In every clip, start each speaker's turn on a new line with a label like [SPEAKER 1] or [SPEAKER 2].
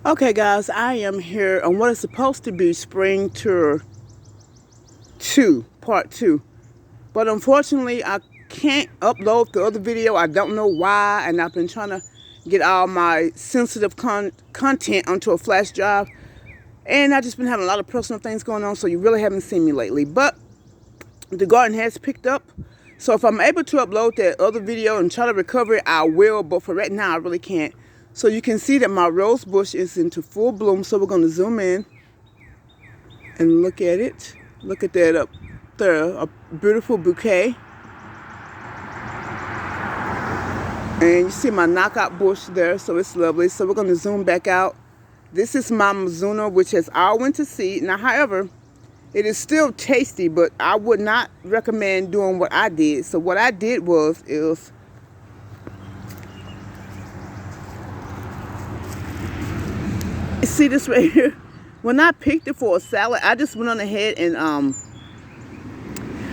[SPEAKER 1] Okay guys, I am here on what is supposed to be spring tour 2, part 2. But unfortunately, I can't upload the other video. I don't know why, and I've been trying to get all my sensitive content onto a flash drive. And I've just been having a lot of personal things going on, so you really haven't seen me lately. But the garden has picked up. So if I'm able to upload that other video and try to recover it, I will. But for right now, I really can't. So you can see that my rose bush is into full bloom. So we're going to zoom in and look at it. Look at that up there, a beautiful bouquet. And you see my knockout bush there, so it's lovely. So we're going to zoom back out. This is my Mizuna, which has all winter seed. Now, however, it is still tasty, but I would not recommend doing what I did. So what I did is see this right here. When I picked it for a salad, I just went on ahead and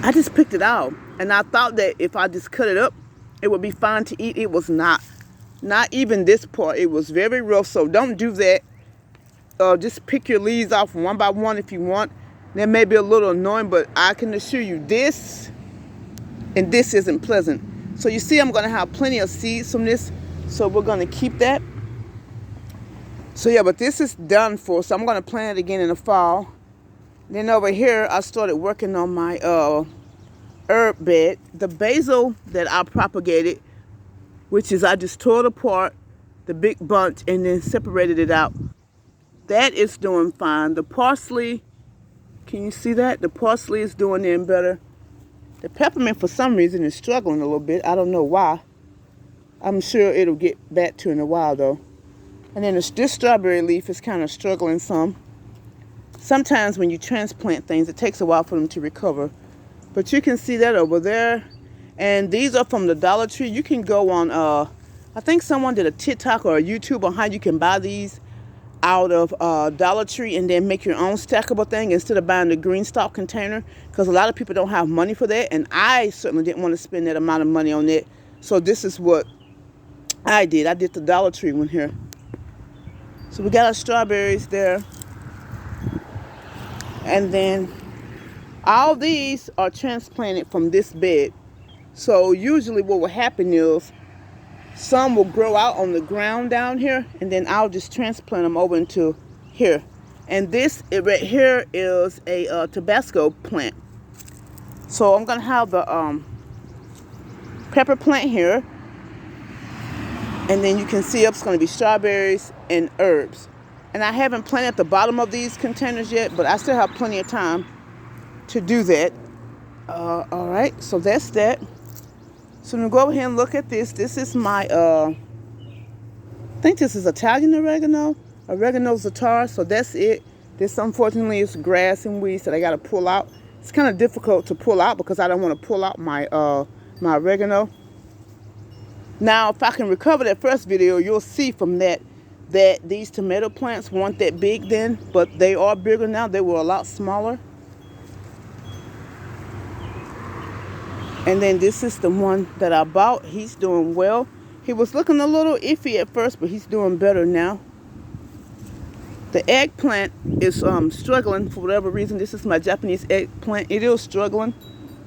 [SPEAKER 1] I just picked it out. And I thought that if I just cut it up, it would be fine to eat. It was not. Not even this part. It was very rough. So don't do that. Just pick your leaves off one by one if you want. That may be a little annoying, but I can assure you this and this isn't pleasant. So you see I'm going to have plenty of seeds from this. So we're going to keep that. So yeah, but this is done for. So I'm going to plant it again in the fall. Then over here, I started working on my herb bed. The basil that I propagated, which is I just tore it apart, the big bunch, and then separated it out. That is doing fine. The parsley, can you see that? The parsley is doing in better. The peppermint, for some reason, is struggling a little bit. I don't know why. I'm sure it'll get back to in a while, though. And then this strawberry leaf is kind of struggling some. Sometimes when you transplant things, it takes a while for them to recover. But you can see that over there. And these are from the Dollar Tree. You can go on, I think someone did a TikTok or a YouTube on how you can buy these out of Dollar Tree and then make your own stackable thing instead of buying the green stock container, because a lot of people don't have money for that, and I certainly didn't want to spend that amount of money on it. So this is what I did. I did the Dollar Tree one here. So we got our strawberries there, and then all these are transplanted from this bed. So usually what will happen is some will grow out on the ground down here, and then I'll just transplant them over into here. And this right here is a Tabasco plant. So I'm going to have the pepper plant here. And then you can see it's going to be strawberries and herbs. And I haven't planted the bottom of these containers yet, but I still have plenty of time to do that. All right, so that's that. So I'm going to go over here and look at this. This is my, I think this is Italian oregano za'atar. So that's it. This, unfortunately, is grass and weeds that I got to pull out. It's kind of difficult to pull out because I don't want to pull out my, my oregano. Now, if I can recover that first video, you'll see from that these tomato plants weren't that big then, but they are bigger now. They were a lot smaller. And then this is the one that I bought. He's doing well. He was looking a little iffy at first, but he's doing better now. The eggplant is struggling for whatever reason. This is my Japanese eggplant. It is struggling.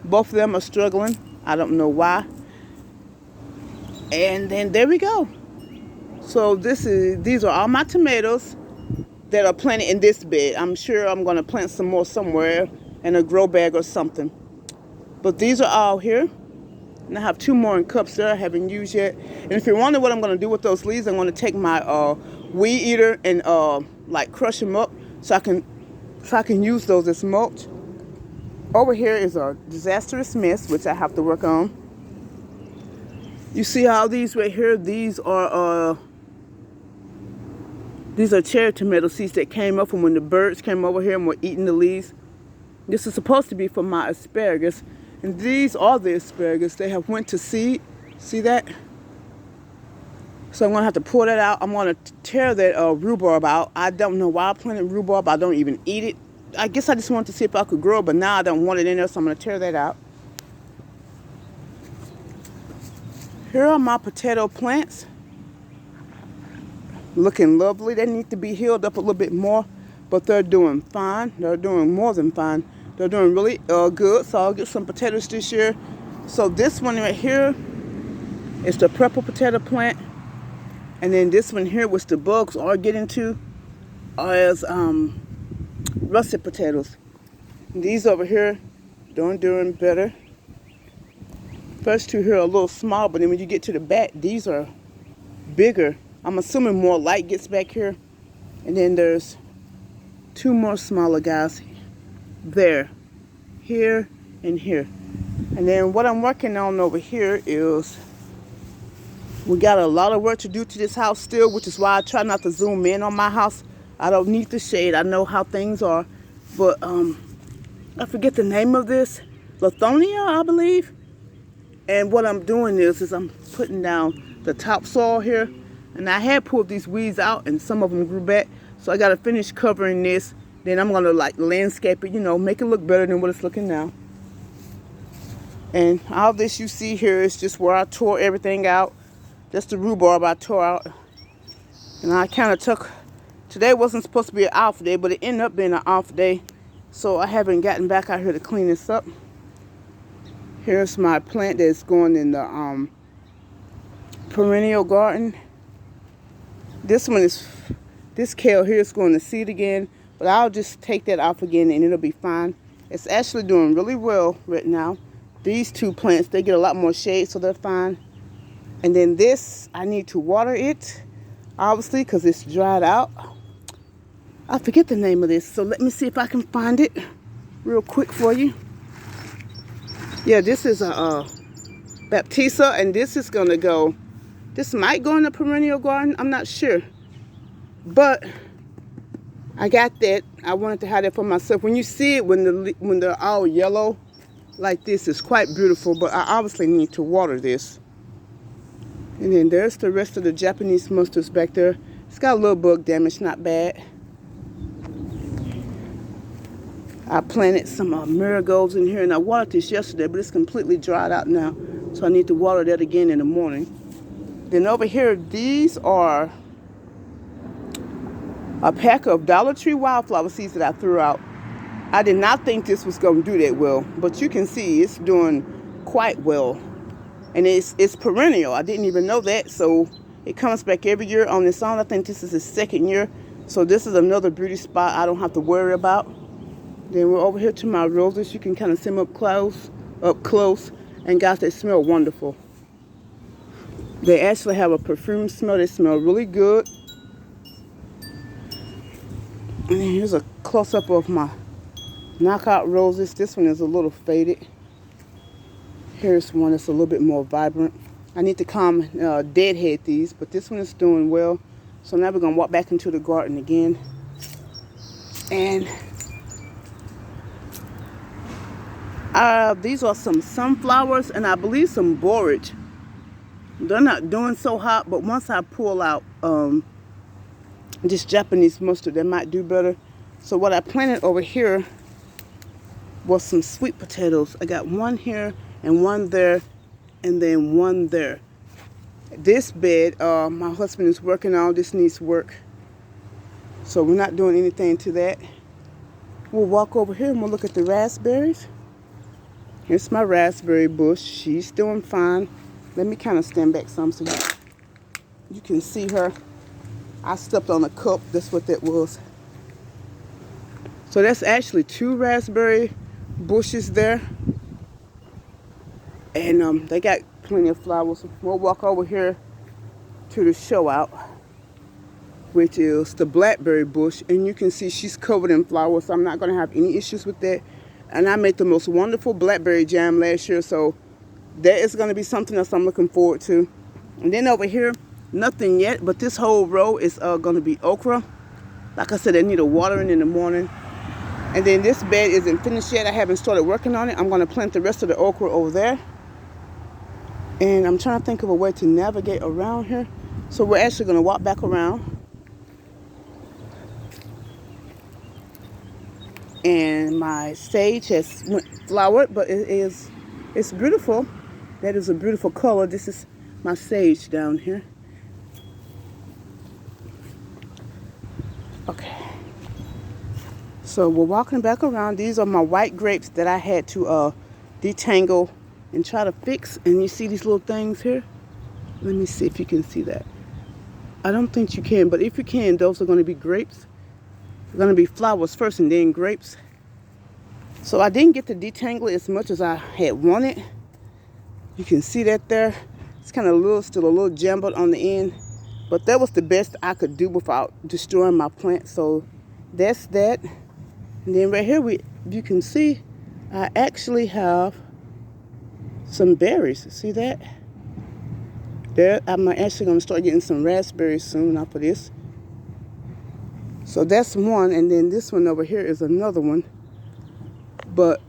[SPEAKER 1] Both of them are struggling. I don't know why. And then there we go. So these are all my tomatoes that are planted in this bed. I'm sure I'm going to plant some more somewhere in a grow bag or something. But these are all here. And I have 2 more in cups there I haven't used yet. And if you're wondering what I'm going to do with those leaves, I'm going to take my weed eater and like crush them up so I can use those as mulch. Over here is a disastrous mess, which I have to work on. You see all these right here? These are cherry tomato seeds that came up from when the birds came over here and were eating the leaves. This is supposed to be for my asparagus. And these are the asparagus. They have went to seed. See that? So I'm going to have to pull that out. I'm going to tear that rhubarb out. I don't know why I planted rhubarb. I don't even eat it. I guess I just wanted to see if I could grow it, but now I don't want it in there, so I'm going to tear that out. Here are my potato plants. looking lovely. They need to be healed up a little bit more, but they're doing fine. They're doing more than fine. They're doing really good. So I'll get some potatoes this year. So this one right here is the purple potato plant. And then this one here, which the bugs are getting to, is russet potatoes. These over here, doing better. First two here are a little small, but then when you get to the back, these are bigger. I'm assuming more light gets back here. And then there's two more smaller guys there, here and here. And then what I'm working on over here is, we got a lot of work to do to this house still, which is why I try not to zoom in on my house. I don't need the shade. I know how things are. But I forget the name of this. Lithonia, I believe. And what I'm doing is I'm putting down the topsoil here. And I had pulled these weeds out and some of them grew back. So I got to finish covering this. Then I'm going to like landscape it, you know, make it look better than what it's looking now. And all this you see here is just where I tore everything out. That's the rhubarb I tore out. And I kind of took, today wasn't supposed to be an off day, but it ended up being an off day. So I haven't gotten back out here to clean this up. Here's my plant that's going in the perennial garden. This one is, this kale here is going to seed again, but I'll just take that off again and it'll be fine. It's actually doing really well right now. These two plants, they get a lot more shade, so they're fine. And then this, I need to water it, obviously, because it's dried out. I forget the name of this, so let me see if I can find it real quick for you. Yeah, this is a Baptista, and this is going to go, this might go in the perennial garden, I'm not sure. But I got that. I wanted to have that for myself. When you see it, when they're all yellow like this, it's quite beautiful, but I obviously need to water this. And then there's the rest of the Japanese mustards back there. It's got a little bug damage, not bad. I planted some marigolds in here, and I watered this yesterday, but it's completely dried out now. So I need to water that again in the morning. Then over here, these are a pack of Dollar Tree wildflower seeds that I threw out. I did not think this was going to do that well, but you can see it's doing quite well. And it's perennial. I didn't even know that. So it comes back every year on its own. I think this is the second year. So this is another beauty spot I don't have to worry about. Then we're over here to my roses. You can kind of see them up close. And guys, they smell wonderful. They actually have a perfume smell. They smell really good. And then here's a close-up of my knockout roses. This one is a little faded. Here's one that's a little bit more vibrant. I need to deadhead these, but this one is doing well. So now we're going to walk back into the garden again. And these are some sunflowers and I believe some borage. They're not doing so hot, but once I pull out this Japanese mustard, they might do better. So what I planted over here was some sweet potatoes. I got one here and one there, and then one there. This bed, my husband is working on. This needs work. So we're not doing anything to that. We'll walk over here and we'll look at the raspberries. Here's my raspberry bush. She's doing fine. Let me kind of stand back some so you can see her. I stepped on a cup. That's what that was. So that's actually two raspberry bushes there. And they got plenty of flowers. We'll walk over here to the show out, which is the blackberry bush. And you can see she's covered in flowers, so I'm not going to have any issues with that. And I made the most wonderful blackberry jam last year, so that is going to be something else I'm looking forward to. And then over here, nothing yet, but this whole row is going to be okra. Like I said, I need a watering in the morning. And then this bed isn't finished yet. I haven't started working on it. I'm going to plant the rest of the okra over there. And I'm trying to think of a way to navigate around here. So we're actually going to walk back around. And my sage has flowered, but it's beautiful. That is a beautiful color. This is my sage down here. Okay. So we're walking back around. These are my white grapes that I had to detangle and try to fix. And you see these little things here? Let me see if you can see that. I don't think you can, but if you can, those are going to be grapes. They're going to be flowers first and then grapes. So I didn't get to detangle it as much as I had wanted. You can see that there. It's kind of still a little jumbled on the end. But that was the best I could do without destroying my plant. So that's that. And then right here, you can see, I actually have some berries. See that? There, I'm actually going to start getting some raspberries soon off of this. So that's one. And then this one over here is another one. But,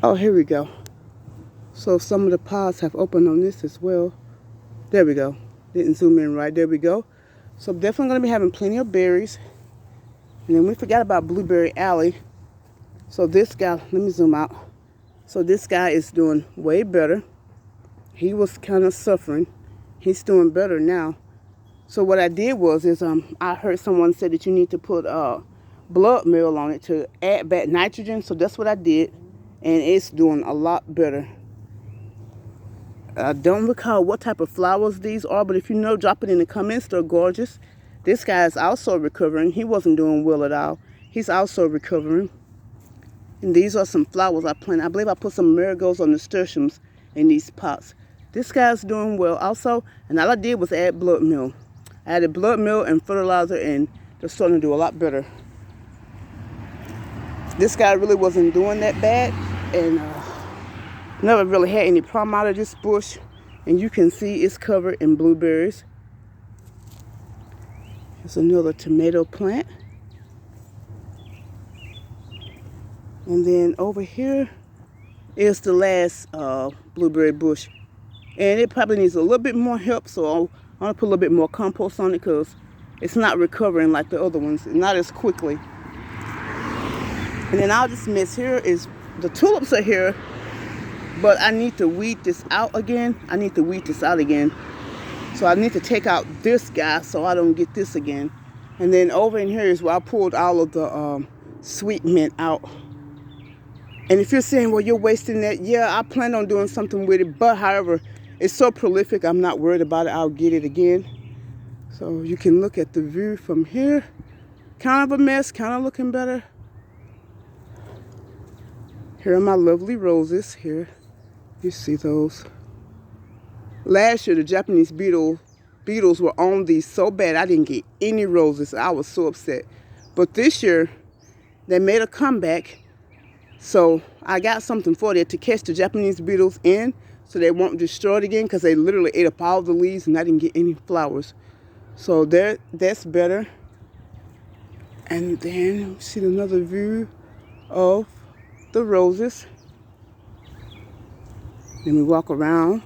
[SPEAKER 1] oh, here we go. So some of the pods have opened on this as well. There we go. Didn't zoom in right. There we go. So definitely going to be having plenty of berries. And then we forgot about Blueberry Alley. So this guy, let me zoom out. So this guy is doing way better. He was kind of suffering. He's doing better now. So what I did was I heard someone say that you need to put blood meal on it to add back nitrogen. So that's what I did. And it's doing a lot better. I don't recall what type of flowers these are, but if you know, drop it in the comments. They're gorgeous. This guy is also recovering. He wasn't doing well at all. He's also recovering. And these are some flowers I planted. I believe I put some marigolds or nasturtiums in these pots. This guy's doing well also. And all I did was add blood meal. I added blood meal and fertilizer, and they're starting to do a lot better. This guy really wasn't doing that bad. And never really had any problem out of this bush. And you can see it's covered in blueberries. There's another tomato plant. And then over here is the last blueberry bush. And it probably needs a little bit more help, so I'm going to put a little bit more compost on it because it's not recovering like the other ones, not as quickly. And then all this mess here is, the tulips are here, but I need to weed this out again. So I need to take out this guy so I don't get this again. And then over in here is where I pulled all of the sweet mint out. And if you're saying, well, you're wasting that, yeah, I plan on doing something with it. But however, it's so prolific, I'm not worried about it. I'll get it again. So you can look at the view from here. Kind of a mess, kind of looking better. Here are my lovely roses here. You see those. Last year, the Japanese beetles were on these so bad, I didn't get any roses. I was so upset. But this year, they made a comeback. So I got something for that to catch the Japanese beetles in so they won't destroy it again, because they literally ate up all the leaves and I didn't get any flowers. So that's better. And then we see another view of the roses. Then we walk around.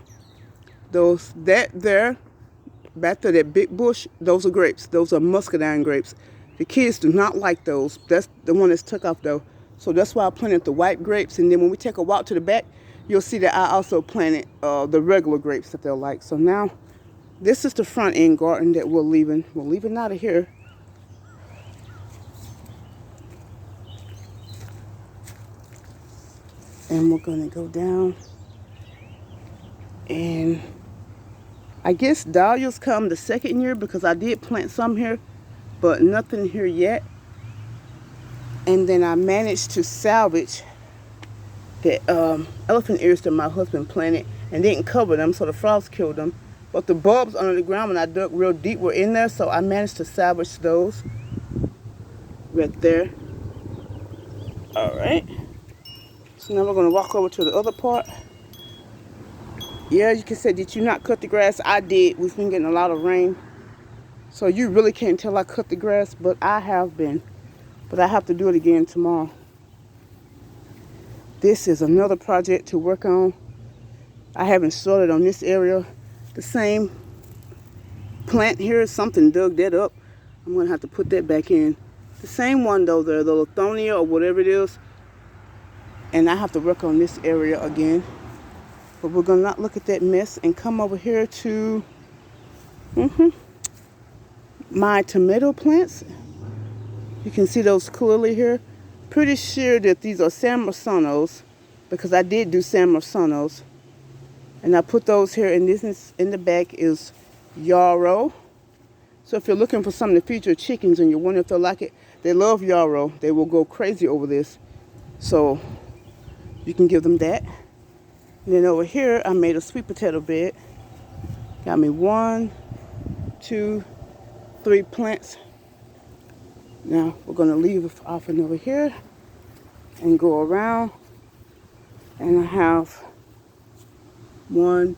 [SPEAKER 1] Back there, that big bush, those are grapes. Those are muscadine grapes. The kids do not like those. That's the one that's took off though. So that's why I planted the white grapes. And then when we take a walk to the back, you'll see that I also planted the regular grapes that they'll like. So now, this is the front end garden that we're leaving. We're leaving out of here. And we're gonna go down. And I guess dahlias come the second year, because I did plant some here, but nothing here yet. And then I managed to salvage the elephant ears that my husband planted and didn't cover them, so the frost killed them. But the bulbs under the ground, when I dug real deep, were in there, so I managed to salvage those right there. All right. So now we're going to walk over to the other part. Yeah, you can say, did you not cut the grass? I did. We've been getting a lot of rain. So you really can't tell I cut the grass, but I have been. But I have to do it again tomorrow. This is another project to work on. I haven't started on this area. The same plant here, something dug that up. I'm going to have to put that back in. The same one though, the Lithonia or whatever it is. And I have to work on this area again. But we're going to not look at that mess and come over here to my tomato plants. You can see those clearly here. Pretty sure that these are San Marsanos because I did do San Marsanos. And I put those here, and this in the back is yarrow. So if you're looking for something to feed your chickens and you wonder if they'll like it, they love yarrow. They will go crazy over this. So you can give them that. And then over here, I made a sweet potato bed. Got me 1, 2, 3 plants. Now we're gonna leave off and over here and go around. And I have 1,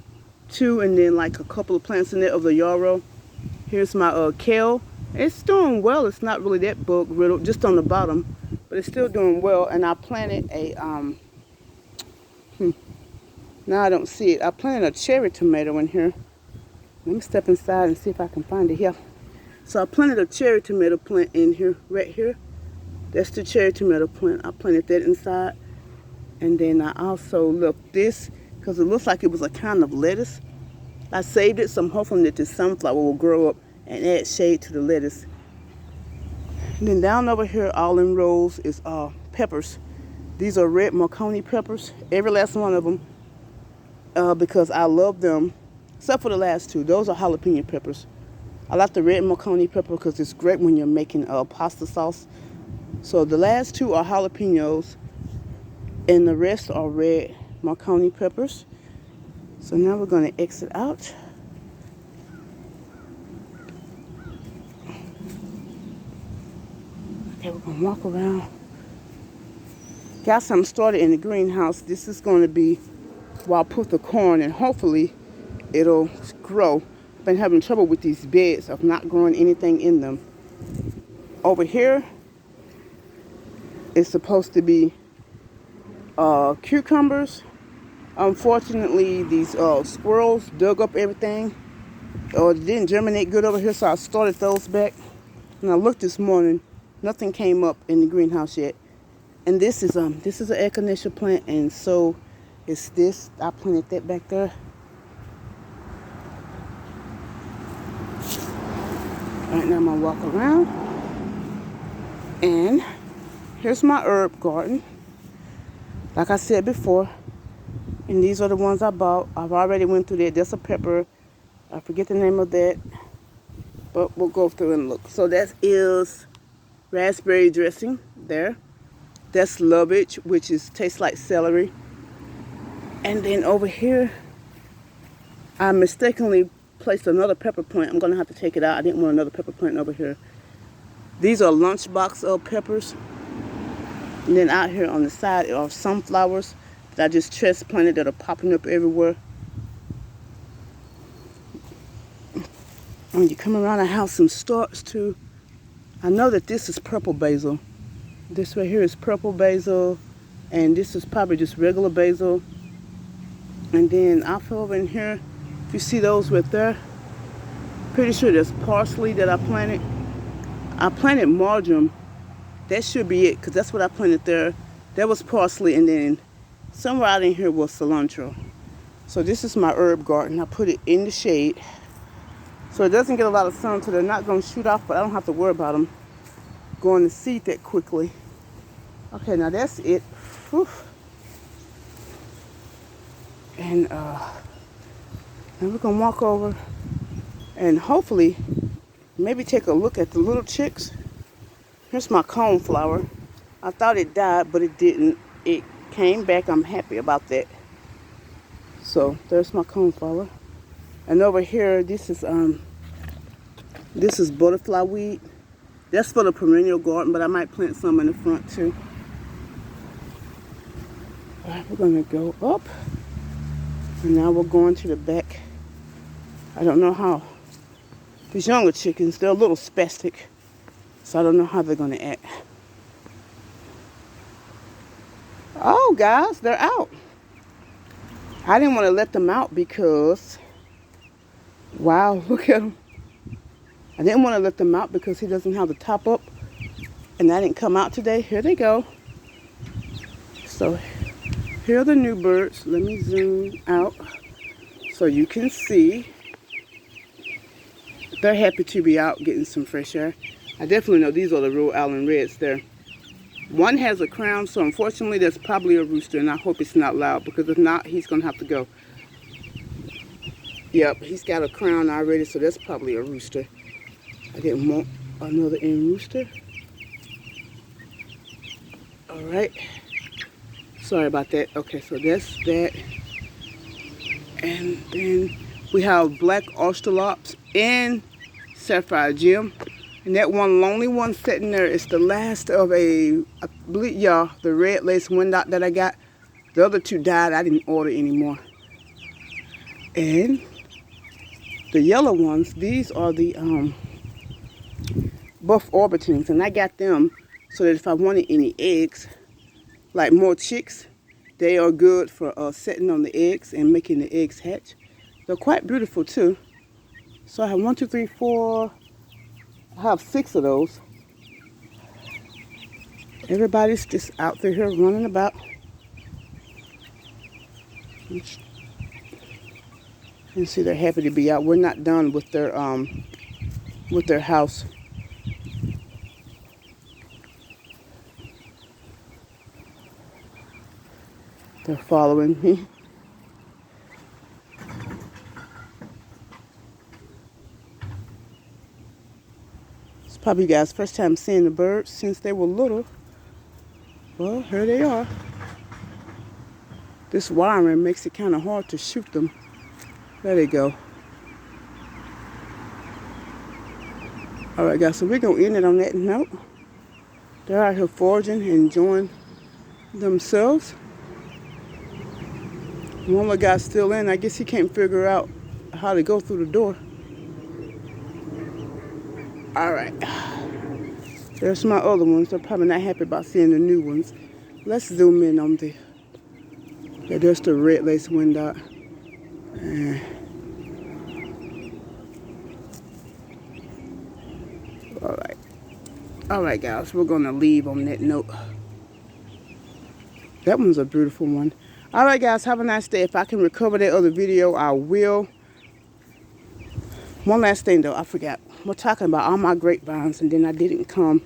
[SPEAKER 1] 2, and then like a couple of plants in there of the yarrow. Here's my kale. It's doing well. It's not really that bug riddled, just on the bottom, but it's still doing well. And I planted a now I don't see it. I planted a cherry tomato in here. Let me step inside and see if I can find it here. So I planted a cherry tomato plant in here, right here. That's the cherry tomato plant. I planted that inside. And then I also left this because it looks like it was a kind of lettuce. I saved it, so I'm hoping that this sunflower will grow up and add shade to the lettuce. And then down over here, all in rows, is peppers. These are red Marconi peppers, every last one of them, because I love them, except for the last 2. Those are jalapeno peppers. I like the red Marconi pepper because it's great when you're making pasta sauce. So the last 2 are jalapenos, and the rest are red Marconi peppers. So now we're going to exit out. Okay, we're going to walk around. Got something started in the greenhouse. This is going to be where I put the corn, and hopefully it'll grow. I've been having trouble with these beds of not growing anything in them. Over here is supposed to be cucumbers. Unfortunately, these squirrels dug up everything. It didn't germinate good over here, so I started those back. And I looked this morning, nothing came up in the greenhouse yet. And this is an echinacea plant, and so is this. I planted that back there. All right, now I'm gonna walk around. And here's my herb garden. Like I said before, and these are the ones I bought. I've already went through that. That's a pepper. I forget the name of that, but we'll go through and look. So that is raspberry dressing there. That's lovage, which tastes like celery. And then over here, I mistakenly placed another pepper plant. I'm gonna have to take it out. I didn't want another pepper plant over here. These are lunchbox peppers. And then out here on the side are sunflowers that I just transplanted that are popping up everywhere. When you come around, I have some starts too. I know that this is purple basil. This right here is purple basil, and this is probably just regular basil. And then off over in here, if you see those right there, pretty sure there's parsley that I planted. I planted marjoram. That should be it, because that's what I planted there. That was parsley, and then somewhere out in here was cilantro. So this is my herb garden. I put it in the shade, so it doesn't get a lot of sun, so they're not going to shoot off, but I don't have to worry about them going to seed that quickly. Okay, now that's it. Whew. And now we're going to walk over and hopefully maybe take a look at the little chicks. Here's my coneflower. I thought it died, but it didn't. It came back. I'm happy about that. So there's my coneflower. And over here, this is butterfly weed. That's for the perennial garden, but I might plant some in the front too. All right, we're gonna go up, and now we're going to the back. I don't know how these younger chickens, they're a little spastic, so I don't know how they're gonna act. Oh, guys, they're out. I didn't want to let them out because, wow, look at them. I didn't want to let them out because he doesn't have the top up, and that didn't come out today. Here they go. So here are the new birds. Let me zoom out so you can see. They're happy to be out getting some fresh air. I definitely know these are the Rhode Island Reds there. One has a crown, so unfortunately that's probably a rooster, and I hope it's not loud, because if not, he's going to have to go. Yep, he's got a crown already, so that's probably a rooster. I didn't want another in rooster. All right. Sorry about that. Okay, so that's that. And then we have black ocelots and sapphire gem. And that one lonely one sitting there is the last of I believe, y'all, the red lace windot that I got. The other two died. I didn't order anymore. And the yellow ones, these are the buff orbitings. And I got them so that if I wanted any eggs, like more chicks, they are good for setting on the eggs and making the eggs hatch. They're quite beautiful too. So I have 1, 2, 3, 4. I have 6 of those. Everybody's just out there here running about. You can see they're happy to be out. We're not done with their house. They're following me. It's probably you guys' first time seeing the birds since they were little. Well, here they are. This wiring makes it kind of hard to shoot them. There they go. All right, guys, so we're going to end it on that note. They're out here foraging and enjoying themselves. One little guy's still in. I guess he can't figure out how to go through the door. All right. There's my other ones. They're probably not happy about seeing the new ones. Let's zoom in on the... Yeah, there's the red lace windot. All right. All right, guys. We're going to leave on that note. That one's a beautiful one. All right, guys. Have a nice day. If I can recover that other video, I will. One last thing, though. I forgot. We're talking about all my grapevines, and then I didn't come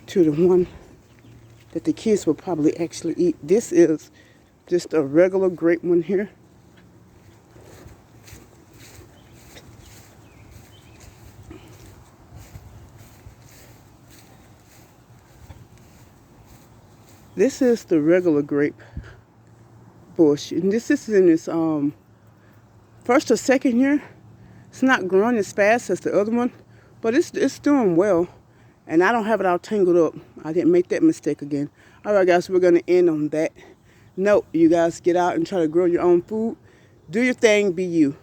[SPEAKER 1] to the one that the kids will probably actually eat. This is just a regular grape one here. This is the regular grape bush, and this is in its first or second year. It's not growing as fast as the other one, but it's doing well. And I don't have it all tangled up. I didn't make that mistake again. All right, guys, we're going to end on that note. You guys get out and try to grow your own food. Do your thing, be you.